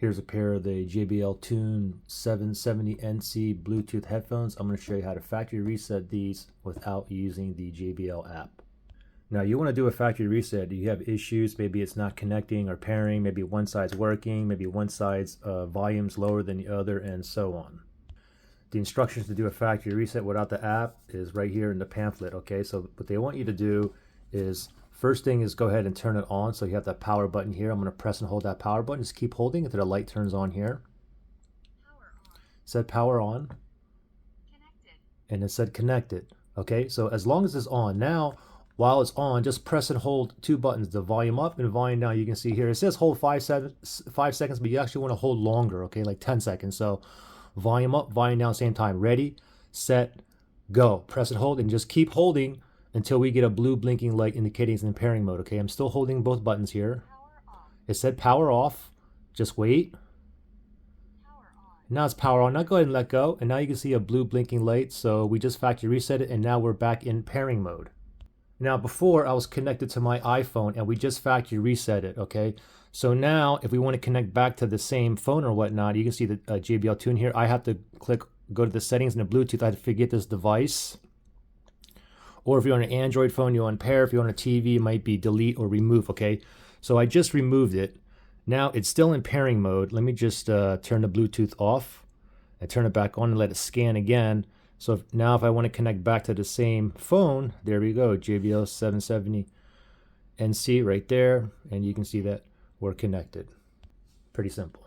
Here's a pair of the JBL Tune 770NC Bluetooth headphones. I'm going to show you how to factory reset these without using the JBL app. Now you want to do a factory reset. You have issues, maybe it's not connecting or pairing, maybe one side's working, maybe one side's volume's lower than the other, and so on. The instructions to do a factory reset without the app is right here in the pamphlet, okay? So what they want you to do is, first thing is go ahead and turn it on. So you have that power button here. I'm going to press and hold that power button. Just keep holding until the light turns on here. Power on. It said power on. Connected. And it said connected. Okay, so as long as it's on, now while it's on, just press and hold two buttons, the volume up and volume down. You can see here, it says hold 5 seconds, but you actually want to hold longer, okay, like 10 seconds. So volume up, volume down, same time. Ready, set, go. Press and hold and just keep holding until we get a blue blinking light indicating it's in pairing mode, okay? I'm still holding both buttons here. Power off. It said power off. Just wait. Power on. Now it's power on. Now go ahead and let go. And now you can see a blue blinking light. So we just factory reset it and now we're back in pairing mode. Now before I was connected to my iPhone and we just factory reset it, okay? So now if we want to connect back to the same phone or whatnot, you can see the JBL Tune here. I have to go to the settings in the Bluetooth. I have to forget this device. Or if you're on an Android phone, you unpair. If you're on a TV, it might be delete or remove, okay? So I just removed it. Now it's still in pairing mode. Let me just turn the Bluetooth off and turn it back on and let it scan again. So now if I want to connect back to the same phone, there we go, JBL 770 NC right there. And you can see that we're connected. Pretty simple.